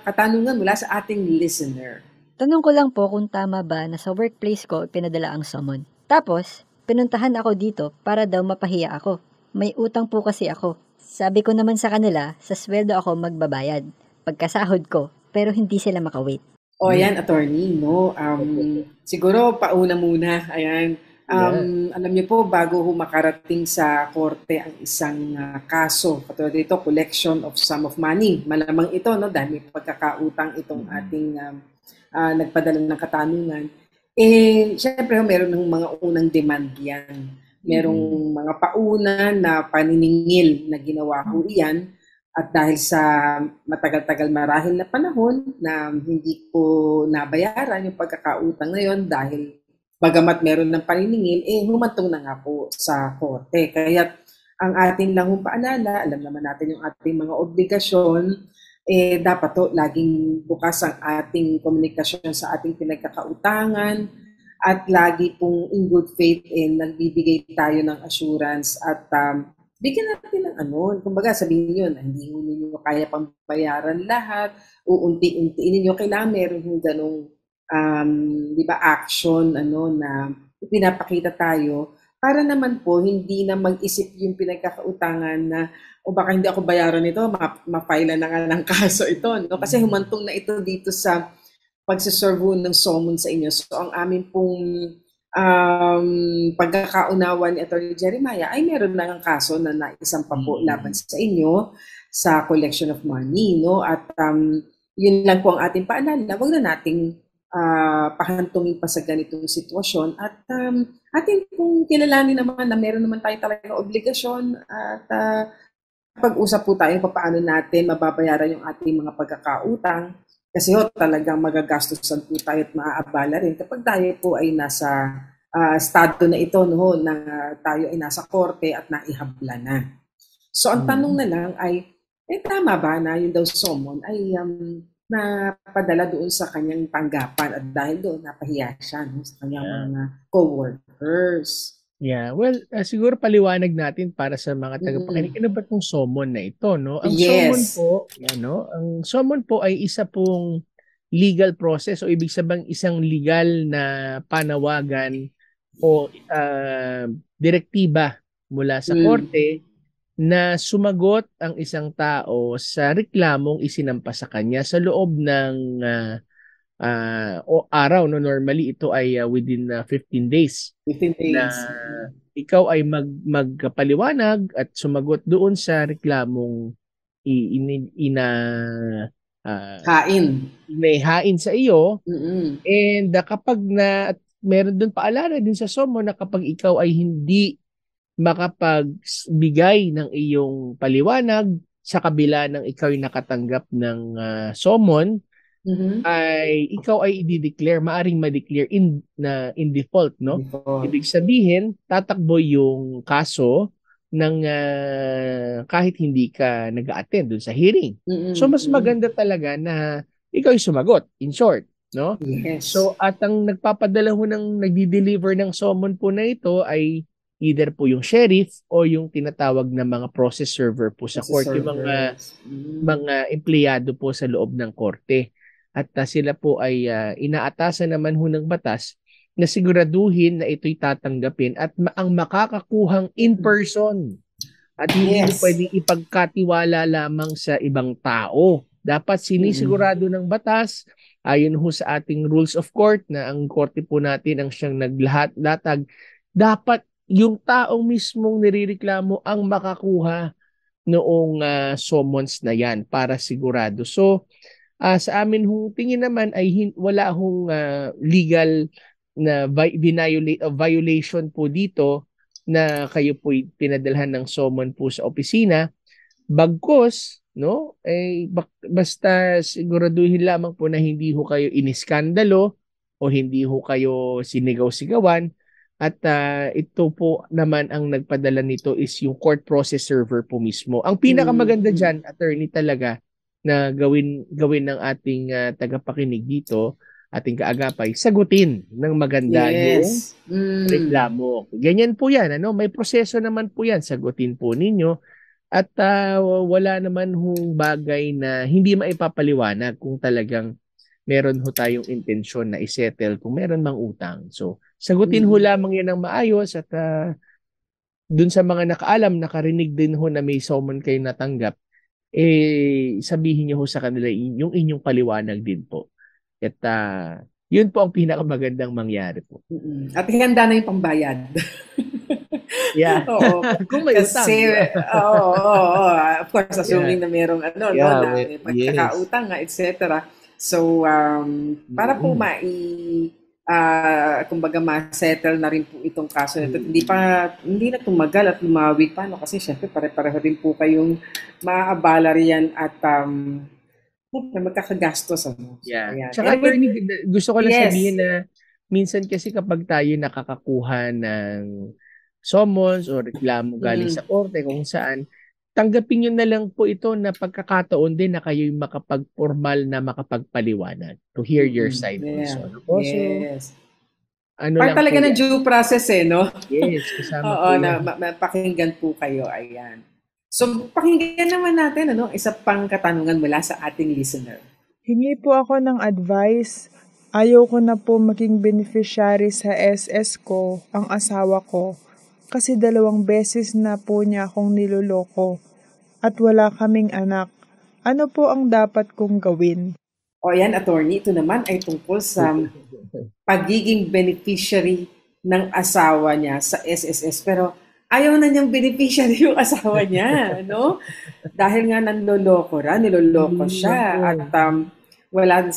katanungan mula sa ating listener. Tanong ko lang po kung tama ba na sa workplace ko pinadala ang summon. Tapos, pinuntahan ako dito para daw mapahiya ako. may utang po kasi ako. Sabi ko naman sa kanila, sa sweldo ako magbabayad. Pagkasahod ko, pero hindi sila makawait. O yan, attorney, no? Siguro pauna muna. Ayan. Alam niyo po, bago makarating sa korte ang isang kaso, katulad dito, collection of sum of money. Malamang ito, no? Dahil may pagkakautang itong ating nagpadala ng katanungan. Syempre, meron ng mga unang demand yan. Merong mga pauna na paniningil na ginawa ko iyan. At dahil sa matagal-tagal marahil na panahon na hindi ko nabayaran yung pagkakautang na yun dahil bagamat meron ng paniningil, humantong na nga po sa korte. Kaya ang ating lang paalala, alam naman natin yung ating mga obligasyon, dapat to laging bukas ang ating komunikasyon sa ating pinagkakautangan at lagi pong in good faith nagbibigay tayo ng assurance at bigyan natin ng kumbaga sabihin yun, hindi ninyo kaya pang bayaran lahat, uunti-untiin ninyo, kailangan meron yung ganong di ba, action na pinapakita tayo para naman po hindi na mag-isip yung pinagkakautangan na o baka hindi ako bayaran ito, ma-file na nga ng kaso ito, no? Kasi humantong na ito dito sa pagsiserve ng summon sa inyo. So ang amin pong pagkakaunawa ni Atty. Jeremiah ay meron na ng kaso na naisampa po laban sa inyo sa collection of money, no? At yun lang po ang ating paalala, wag na nating pahantungin pa sa ganitong sitwasyon at ating pong kilalanin naman na meron naman tayo talaga obligasyon at pag-usap po tayo paano natin mababayaran yung ating mga pagkakautang kasi talagang magagastusan po tayo at maaabala rin kapag tayo po ay nasa estado na ito, no, na tayo ay nasa korte at naihabla na. So ang tanong na lang ay, tama ba na yung daw summon ay napadala doon sa kanyang tanggapan at dahil doon napahiya siya, no, sa kanyang mga co-workers. Yeah, well, siguro paliwanag natin para sa mga tagapakinig. Ano ba itong summon na ito, no? Ang summon po, ang summon po ay isa pong legal process o ibig sabihin isang legal na panawagan o direktiba mula sa korte na sumagot ang isang tao sa reklamong isinampa sa kanya sa loob ng araw, no? Normally ito ay within 15 days. 15 days. Na ikaw ay magpaliwanag at sumagot doon sa reklamong hain sa iyo. And kapag meron doon paalala din sa summon na kapag ikaw ay hindi makapagbigay ng iyong paliwanag sa kabila ng ikaw ay nakatanggap ng summon, ay ikaw ay i-declare, maaring ma-declare in default, no? Ibig sabihin, tatakbo yung kaso ng kahit hindi ka nag-attend dun sa hearing. So mas maganda talaga na ikaw ay sumagot, in short, no? Yes. So at ang nagpapadala ho ng nagdi-deliver ng summon po na ito ay either po yung sheriff o yung tinatawag na mga process server po sa court, yung mga empleyado po sa loob ng korte. At sila po ay inaatasan naman ho ng batas na siguraduhin na ito'y tatanggapin at ang makakakuhang in person at hindi mo pwedeng ipagkatiwala lamang sa ibang tao. Dapat sinisigurado ng batas ayon ho sa ating rules of court na ang korte po natin ang siyang naglahat-latag. Dapat yung taong mismong nirereklamo ang makakuha noong summons na yan para sigurado. So sa amin hong tingin naman ay wala hong legal na violation po dito na kayo po pinadalhan ng summon po sa opisina. Bagkus, no, basta siguraduhin lamang po na hindi ho kayo iniskandalo o hindi ho kayo sinigaw-sigawan. At ito po naman ang nagpadala nito is yung court process server po mismo. Ang pinakamaganda dyan, attorney, talaga na gawin ng ating tagapakinig dito, ating kaagapay, sagutin ng maganda yung reklamo. Ganyan po yan. May proseso naman po yan. Sagutin po ninyo. At wala naman hong bagay na hindi maipapaliwanag kung talagang meron ho tayong intensyon na isettle kung meron mang utang. So, sagutin ho lamang yan ng maayos at dun sa mga nakaalam, nakarinig din ho na may summon kayo natanggap, sabihin niyo ho sa kanila yung inyong paliwanag din po. At yun po ang pinakamagandang mangyari po. At handa na yung pambayad. Yeah. Oo. Kung may utang. Kasi, of course, assuming na merong na may pagkakautang nga, etc. So, para po kumbaga ma-settle na rin po itong kaso nito. Hindi na tumagal at lumawig pa, no? Kasi syempre pare-pareho din po kayong maaabala riyan at magkakagastos. Yeah. Ayan. Tsaka gusto ko lang sabihin na minsan kasi kapag tayo nakakakuha ng summons o reklamo galing sa korte kung saan, tanggapin nyo na lang po ito na pagkakataon din na kayo'y makapag-formal na makapagpaliwanag to hear your side also. Yes. Part talaga ng due process no? Yes, kasama po yan. Mapakinggan po kayo, ayan. So, pakinggan naman natin isa pang katanungan mula sa ating listener. Hingi po ako ng advice. Ayaw ko na po maging beneficiary sa SS ko, ang asawa ko. Kasi 2 beses na po niya akong niloloko at wala kaming anak. Ano po ang dapat kong gawin? O yan, attorney, ito naman ay tungkol sa pagiging beneficiary ng asawa niya sa SSS. Pero ayaw na niyang beneficiary yung asawa niya, no? Dahil nga niloloko siya at wala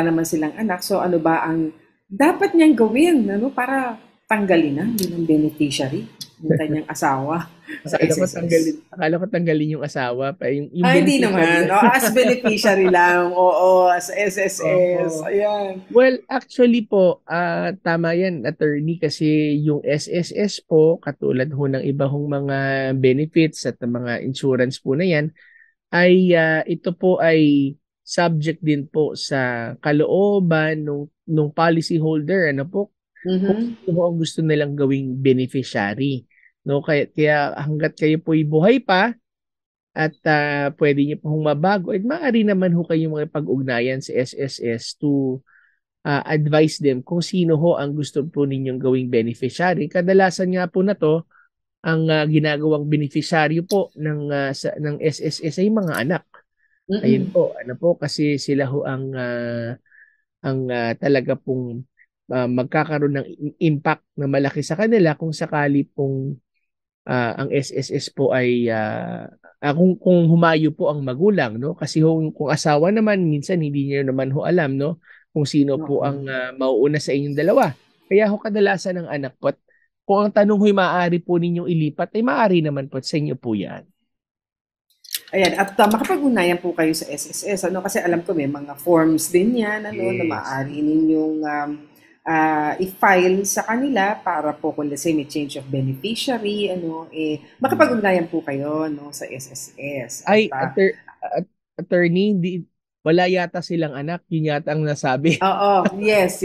naman silang anak. So ano ba ang dapat niyang gawin para tanggalin na bilang beneficiary ng kanyang asawa sa SSS? Akala ko tanggalin yung asawa. Hindi naman. As beneficiary lang. Oo, as SSS. Ayan. Well, actually po, tama yan, attorney, kasi yung SSS po, katulad ho ng iba hong mga benefits at mga insurance po na yan, ay ito po ay subject din po sa kalooban nung policy holder. Ano po? Kung ano ang gusto nilang gawing beneficiary. No? Kaya hanggat kayo po'y buhay pa at pwede niyo pong mabago, at maaari naman ho kayong makipag-ugnayan sa SSS to advise them kung sino ho ang gusto po ninyong gawing beneficiary. Kadalasan nga po na to, ang ginagawang beneficiary po ng SSS ay mga anak. Ayun po, kasi sila ho ang talaga pong magkakaroon ng impact na malaki sa kanila kung sakali pong ang SSS po ay kung humayo po ang magulang, no? Kasi kung asawa naman, minsan hindi niyo naman ho alam, no, kung sino po ang mauuna sa inyong dalawa. Kaya ho kadalasan ng anak po, kung ang tanong ho'y maaari po ninyong ilipat, ay maaari naman po sa inyo po yan. Ayan, at makapag-unayan po kayo sa SSS, kasi alam ko may mga forms din yan, na maaari ninyong i-file sa kanila para po kung let's say may change of beneficiary, makapag-ugnayan po kayo sa SSS. Ay, attorney, wala yata silang anak, yun yata ang nasabi. Oo, yes.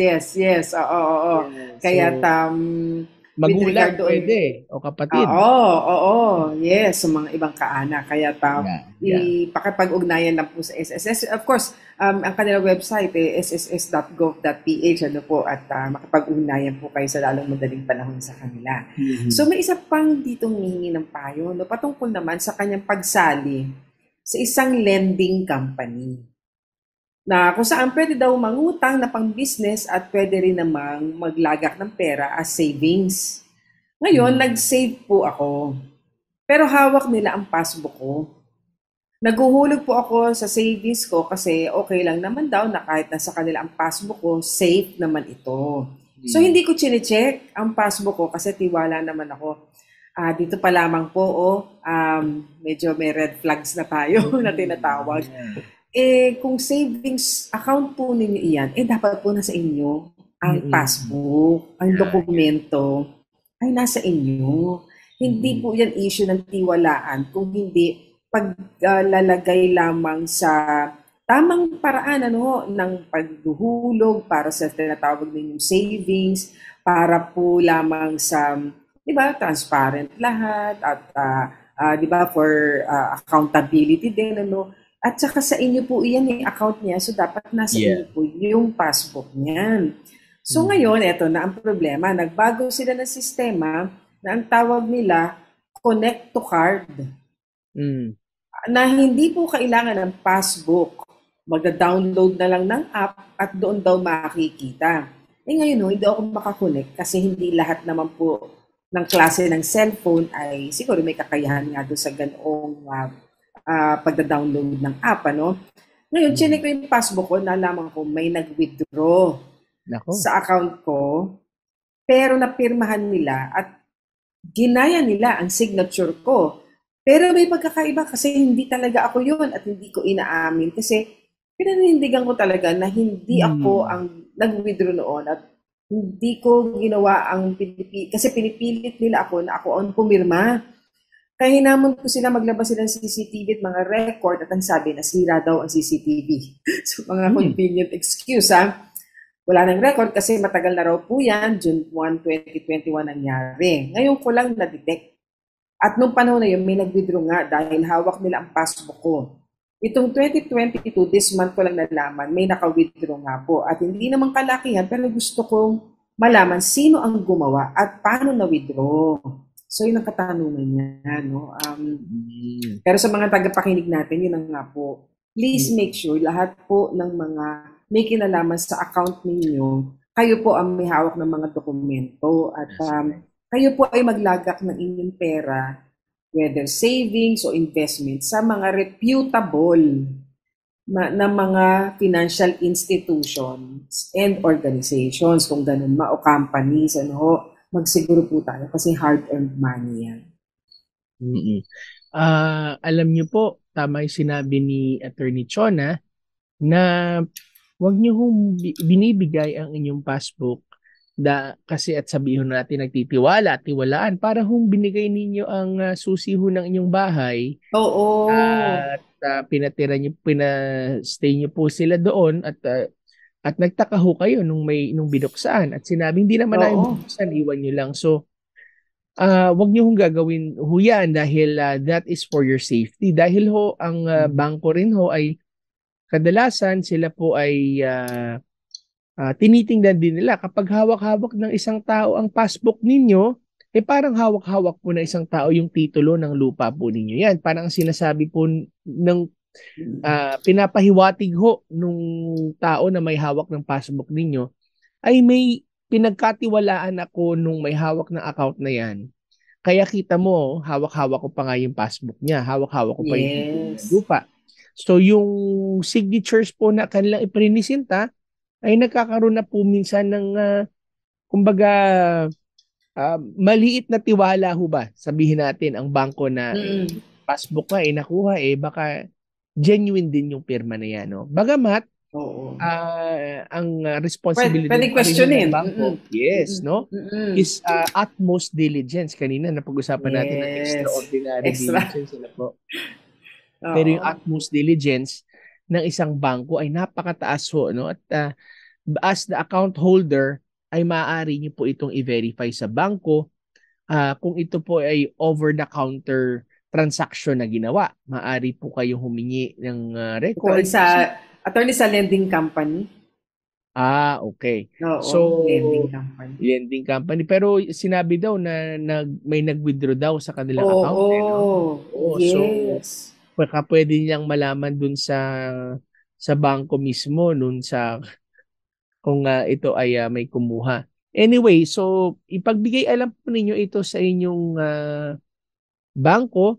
Oo. Kaya magulang pwede o kapatid. Oo, yes, sa mga ibang kaanak. Kaya pakipag-ugnayan lang po sa SSS. Of course, ang kanilang website sss.gov.ph at makipag-ugnayan po kayo sa lalong madaling panahon sa kanila. So may isa pang ditong hihingi ng payo, patungkol naman sa kanyang pagsali sa isang lending company, na kung saan pwede daw mangutang na pang-business at pwede rin namang maglagak ng pera as savings. Ngayon, nag-save po ako. Pero hawak nila ang passbook ko. Naguhulog po ako sa savings ko kasi okay lang naman daw na kahit nasa kanila ang passbook ko, safe naman ito. So, hindi ko chine-check ang passbook ko kasi tiwala naman ako. Dito pa lamang po, medyo may red flags na tayo na tinatawag. Kung savings account po ninyo iyan, dapat po nasa inyo ang passbook, ang dokumento ay nasa inyo. Hindi po yan issue ng tiwalaan kung hindi paglalagay lamang sa tamang paraan ng paghuhulog para sa tinatawag ninyong savings, para po lamang sa, transparent lahat at for accountability din, At saka sa inyo po iyan account niya, so dapat nasa inyo po yung passbook niyan. So ngayon, eto na ang problema. Nagbago sila ng sistema na ang tawag nila connect to card. Mm. Na hindi po kailangan ng passbook. Magda-download na lang ng app at doon daw makikita. Ngayon, hindi ako makakonect kasi hindi lahat naman po ng klase ng cellphone ay siguro may kakayahan nga doon sa ganoong pagda-download ng app. Ngayon, chinek ko yung passbook ko, nalaman ko may nag-withdraw sa account ko, pero napirmahan nila at ginaya nila ang signature ko. Pero may pagkakaiba kasi hindi talaga ako yun at hindi ko inaamin kasi pinanindigan ko talaga na hindi ako ang nag-withdraw noon at hindi ko ginawa ang kasi pinipilit nila ako na ako ang pumirma. Kaya hinamon ko sila maglabas sila ng CCTV at mga record at ang sabi na sira daw ang CCTV. So mga convenient excuse Wala nang record kasi matagal na raw po yan, June 1, 2021 nangyari. Ngayon ko lang na-detect. At nung panahon na yun, may nag-withdraw nga dahil hawak nila ang passbook ko. Itong 2022, this month ko lang nalaman, may naka-withdraw nga po. At hindi naman kalakihan, pero gusto kong malaman sino ang gumawa at paano na-withdraw. So, yun ang katanungan niya. Pero sa mga tagapakinig natin, yun ang nga po. Please make sure lahat po ng mga may kinalaman sa account ninyo, kayo po ang may hawak ng mga dokumento at kayo po ay maglagak ng inyong pera, whether savings o investment, sa mga reputable na mga financial institutions and organizations, kung ganun o companies, magsiguro po tayo kasi hard-earned money yan. Alam niyo po, tama yung sinabi ni Attorney Chona na huwag niyo binibigay ang inyong passbook kasi at sabihin natin nagtitiwala at tiwalaan para binigay ninyo ang susi ng inyong bahay. Oo. At pinastay niyo po sila doon at nagtaka kayo nung binuksan at sinabi hindi naman namin binuksan, iwan niyo lang. So wag niyo gagawin yan dahil that is for your safety. Dahil ang bangko rin ay kadalasan sila po ay tinitingnan din nila kapag hawak-hawak ng isang tao ang passbook ninyo, parang hawak-hawak po ng isang tao yung titulo ng lupa po ninyo. Yan, parang sinasabi po ng pinapahiwatig nung tao na may hawak ng passbook ninyo ay may pinagkatiwalaan ako nung may hawak ng account na yan. Kaya kita mo, hawak-hawak ko pa nga yung passbook niya, hawak-hawak ko pa yung lupa. So yung signatures po na kanilang iprinisinta ay nagkakaroon na po minsan ng kumbaga maliit na tiwala ba? Sabihin natin ang bangko na passbook na nakuha baka genuine din yung pirma na yan. Bagamat ang responsibility pwede questionin ng bangko is utmost diligence. Kanina napag-usapan natin ng extraordinary diligence po. Pero yung utmost diligence ng isang bangko ay napakataas at as the account holder ay maaari niyo po itong i-verify sa bangko kung ito po ay over-the-counter transaction na ginawa. Maaari po kayong humingi ng record. Attorney sa lending company. Okay. So, lending company. Pero sinabi daw na may nag-withdraw daw sa kanilang account. Yes. So, pwede niyang malaman dun sa bangko mismo kung ito ay may kumuha. Anyway, so ipagbigay alam po ninyo ito sa inyong bangko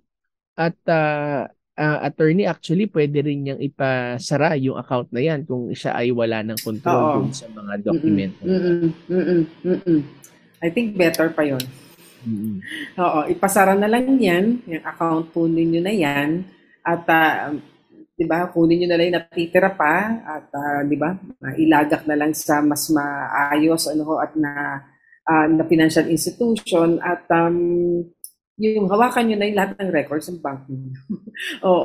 at attorney actually pwede rin niyang ipasara yung account na yan kung siya ay wala ng control dun sa mga dokumento. I think better pa yun. Ipasara na lang yan, yung account po ninyo na yan at kunin nyo na lang yung natitira pa at ilagak na lang sa mas maayos at na financial institution at yung hawakan nyo na yung lahat ng records ng bank ninyo.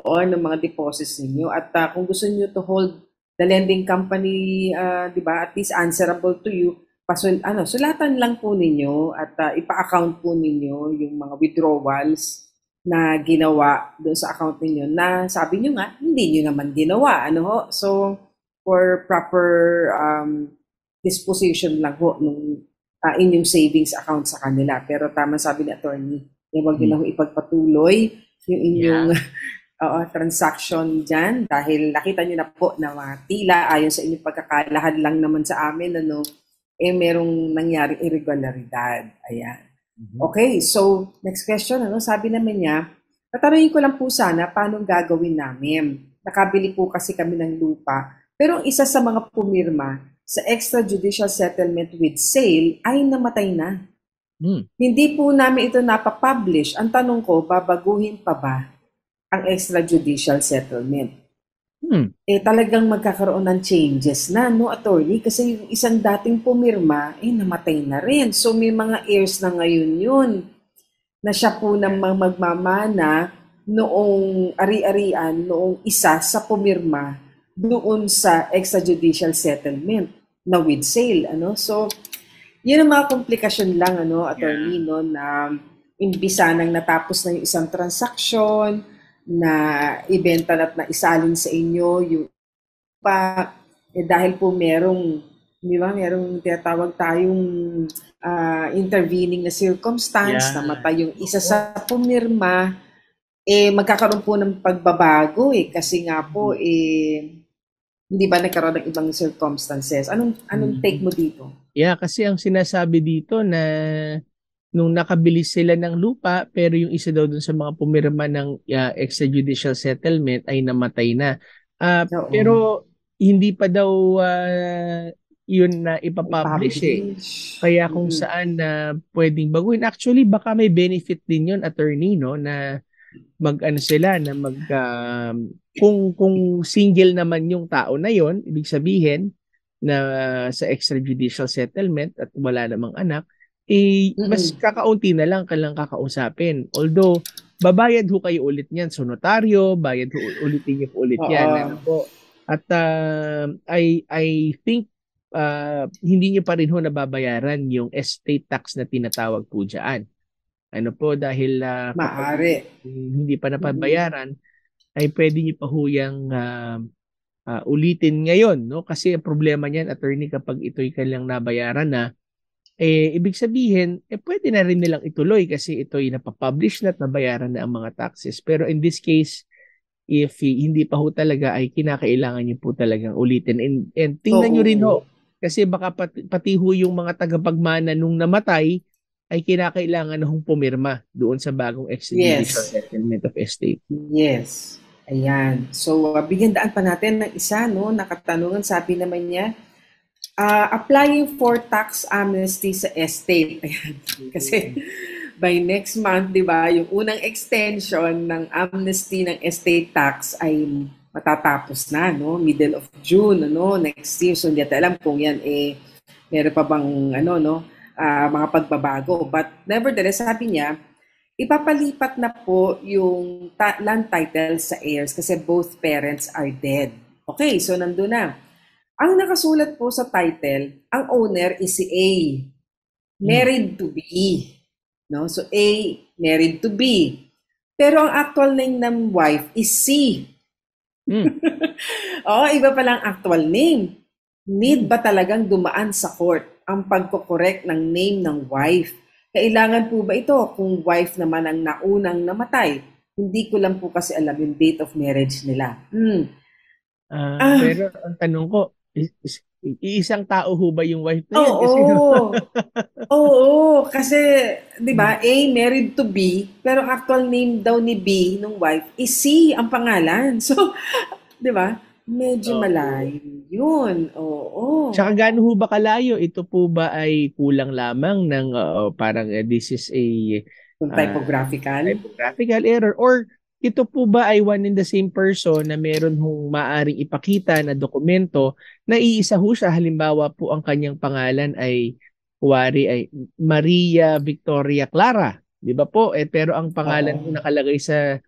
Ng mga deposits ninyo. At kung gusto nyo to hold the lending company, at least answerable to you, sulatan lang po ninyo at ipa-account po ninyo yung mga withdrawals na ginawa doon sa account ninyo na sabi nyo nga, hindi nyo naman ginawa. So, for proper disposition lang nung inyong savings account sa kanila. Pero tama sabi ni attorney, huwag nyo lang ipagpatuloy yung inyong transaction dyan dahil nakita nyo na po na tila ayon sa inyong pagkakalahad lang naman sa amin, merong nangyaring irregularidad. Ayan. Okay, so next question, sabi naman niya, tatanungin ko lang po sana paano gagawin namin. Nakabili po kasi kami ng lupa, pero isa sa mga pumirma sa extrajudicial settlement with sale ay namatay na. Hindi po namin ito napapublish. Ang tanong ko, babaguhin pa ba ang extrajudicial settlement? Talagang magkakaroon ng changes na, attorney? Kasi yung isang dating pumirma, namatay na rin. So may mga heirs na ngayon yun na siya po namang magmamana noong ari-arian, noong isa sa pumirma doon sa extrajudicial settlement na with sale. So, yun ang mga komplikasyon lang, attorney, na imbisa nang natapos na yung isang transaksyon, na ibenta at na isalin sa inyo, yung dahil po merong tinatawag tayong intervening na circumstance, namatay yung isa sa pumirma, magkakaroon po ng pagbabago kasi nga po, hindi ba nagkaroon ng ibang circumstances? Anong take mo dito? Yeah, kasi ang sinasabi dito na nung nakabili sila ng lupa pero yung isa daw dun sa mga pumirma ng extrajudicial settlement ay namatay na. Pero hindi pa daw yun na ipapublish Kaya kung saan na pwedeng baguhin. Actually, baka may benefit din yun, attorney, na sila na kung single naman yung tao na yon, ibig sabihin na sa extrajudicial settlement at wala namang anak, mas kakaunti na lang kailang kakausapin. Although babayad ho kayo ulit niyan sa notaryo, bayad ho ulitin niyo po ulit yan. At I think hindi niyo pa rin ho nababayaran yung estate tax na tinatawag po diyan. Dahil maaari hindi pa napabayaran, ay pwede niyo pa huyang ulitin ngayon, kasi ang problema niyan, attorney, kapag ito'y kailang nabayaran na, ibig sabihin, pwede na rin nilang ituloy kasi ito'y napapublish na at nabayaran na ang mga taxes. Pero in this case, if hindi pa ho talaga, ay kinakailangan niyo po talagang ulitin. And tingnan niyo rin ho, kasi baka pati ho yung mga tagapagmana nung namatay, ay kinakailangan na hong pumirma doon sa bagong extrajudicial settlement of estate. Yes. Ayan. So, bigyan daan pa natin ng isa, nakatanungan, sabi naman niya, applying for tax amnesty sa estate. Ayan. Kasi by next month, di ba, yung unang extension ng amnesty ng estate tax ay matatapos na, middle of June, next year. So, hindi natin alam kung yan, meron pa bang, mga pagbabago. But nevertheless, sabi niya, ipapalipat na po yung land title sa heirs kasi both parents are dead. Okay, so nandun na. Ang nakasulat po sa title, ang owner is si A, married to B. So A, married to B. Pero ang actual name ng wife is C. Iba pala ang actual name. Need ba talagang dumaan sa court ang pagko-correct ng name ng wife? Kailangan po ba ito kung wife naman ang naunang namatay? Hindi ko lang po kasi alam yung date of marriage nila. Pero ang tanong ko, isang tao ho ba yung wife na yan? Oo, kasi di ba, A married to B, pero actual name daw ni B nung wife is C ang pangalan. So, di ba? Medyo malayo yun. Tsaka gaano ho ba kalayo? Ito po ba ay kulang lamang ng parang this is a typographical error? Or ito po ba ay one and the same person na meron hong maaring ipakita na dokumento na iisa ho siya? Halimbawa po ang kanyang pangalan ay ay Maria Victoria Clara. Di ba po? Pero ang pangalan po nakalagay sa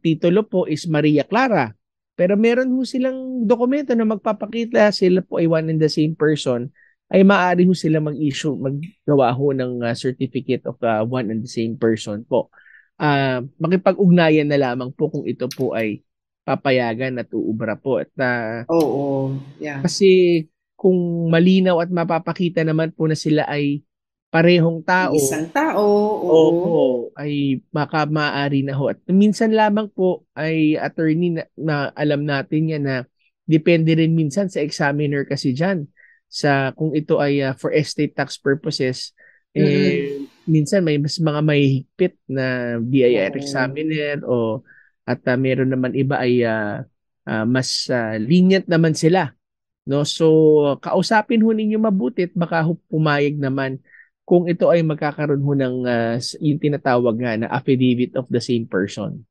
titulo po is Maria Clara. Pero meron ho silang dokumento na magpapakita sila po ay one and the same person, ay maaari ho sila mag-issue, maggawa ho ng certificate of one and the same person po. Makipag-ugnayan na lamang po kung ito po ay papayagan at uubra po. At, yeah. Kasi kung malinaw at mapapakita naman po na sila ay parehong tao, Isang tao, oo, ay maaari na ho. At minsan lamang po ay attorney na alam natin yan na depende rin minsan sa examiner kasi dyan. Kung ito ay for estate tax purposes, minsan may mga mahihigpit na BIR examiner at meron naman iba ay mas lenient naman sila. No? So, kausapin ho ninyo mabuti at baka pumayag naman kung ito ay magkakaroon ho ng yung tinatawag nga na affidavit of the same person.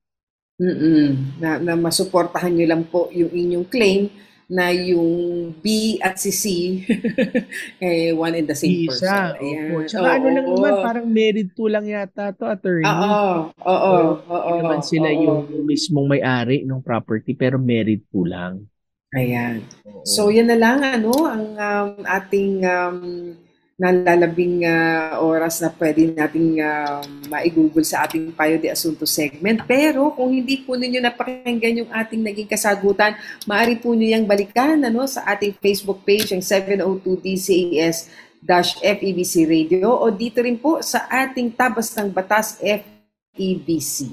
Na masuportahan nyo lang po yung inyong claim na yung B at si C one and the same person. Ayan. Tsaka lang naman, parang married to lang yata to, attorney. Oo. Naman sila yung mismong may-ari ng property pero married to lang. Ayan. So yan na lang ang ating nalalabing oras na pwede nating maigugol sa ating Payo de Asunto segment. Pero kung hindi po ninyo napakinggan yung ating naging kasagutan, maaari po nyo yung balikan sa ating Facebook page, yung 702 DCAS-FEBC Radio, o dito rin po sa ating Tabas ng Batas FEBC.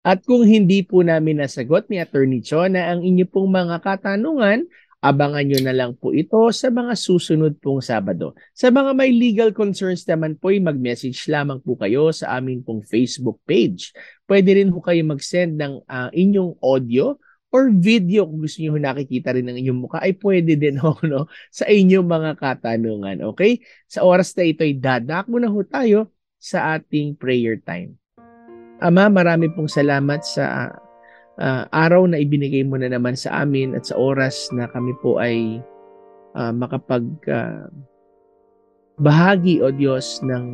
At kung hindi po namin nasagot ni Attorney Chona ang inyo pong mga katanungan, abangan nyo na lang po ito sa mga susunod pong Sabado. Sa mga may legal concerns naman po, mag-message lamang po kayo sa aming pong Facebook page. Pwede rin po kayo mag-send ng inyong audio or video kung gusto nyo nakikita rin ng inyong mukha, ay pwede din sa inyong mga katanungan. Okay? Sa oras na ito ay dadak muna ho tayo sa ating prayer time. Ama, marami pong salamat sa araw na ibinigay mo na naman sa amin at sa oras na kami po ay bahagi, O Diyos, ng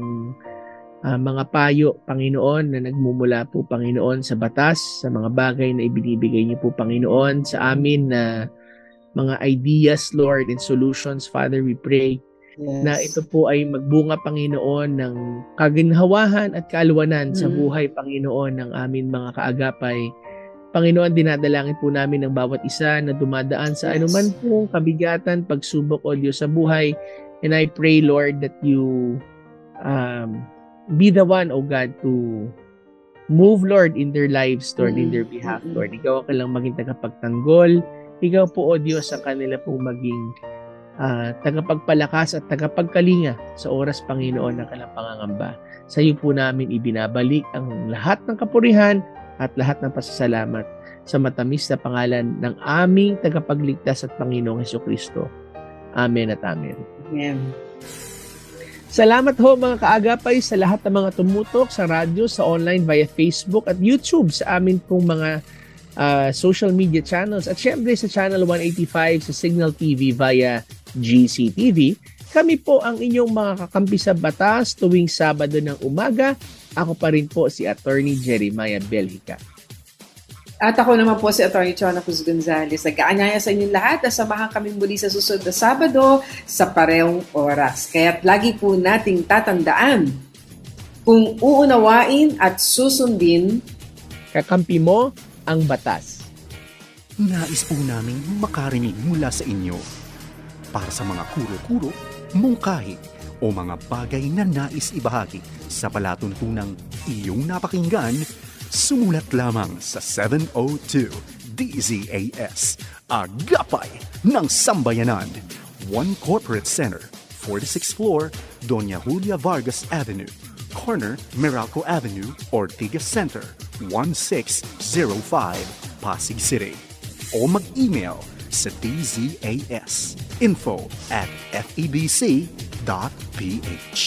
mga payo, Panginoon, na nagmumula po, Panginoon, sa batas, sa mga bagay na ibinibigay niyo po, Panginoon, sa amin na mga ideas, Lord, and solutions. Father, we pray na ito po ay magbunga, Panginoon, ng kaginhawahan at kaalwanan sa buhay, Panginoon, ng amin mga kaagapay. Panginoon, dinadalangin po namin ng bawat isa na dumadaan sa anuman pong kabigatan, pagsubok, O Diyos, sa buhay. And I pray, Lord, that you be the one, O God, to move, Lord, in their lives, Lord, in their behalf, Lord. Ikaw ang lang maging tagapagtanggol. Ikaw po, O Diyos, ang kanila pong maging tagapagpalakas at tagapagkalinga sa oras, Panginoon, ng kanilang pangangamba. Sa iyo po namin ibinabalik ang lahat ng kapurihan at lahat ng pasasalamat sa matamis na pangalan ng aming tagapagligtas at Panginoong Hesukristo. Amen at amen. Amen. Salamat ho mga kaagapay sa lahat ng mga tumutok sa radyo, sa online, via Facebook at YouTube, sa amin pong mga social media channels, at syempre sa Channel 185 sa Signal TV via GCTV. Kami po ang inyong mga kakampi sa batas tuwing Sabado ng umaga. Ako pa rin po si Attorney Jeremiah Belhica. At ako naman po si Attorney Chona Cruz Gonzales. Nag-aanyaya sa inyong lahat na samahan kami muli sa susunod na Sabado sa parehong oras. Kaya't lagi po nating tatandaan, kung uunawain at susundin, kakampi mo ang batas. Nais po namin makarinig mula sa inyo para sa mga kuro-kuro, mungkahi, o mga bagay na nais ibahagi sa palatuntunang iyong napakinggan, sumulat lamang sa 702 DZAS, Agapay ng Sambayanan, 1 Corporate Center, 46th floor, Doña Julia Vargas Avenue, corner Meralco Avenue, Ortigas Center, 1605, Pasig City. O mag-email sa dzas info@febc.ph.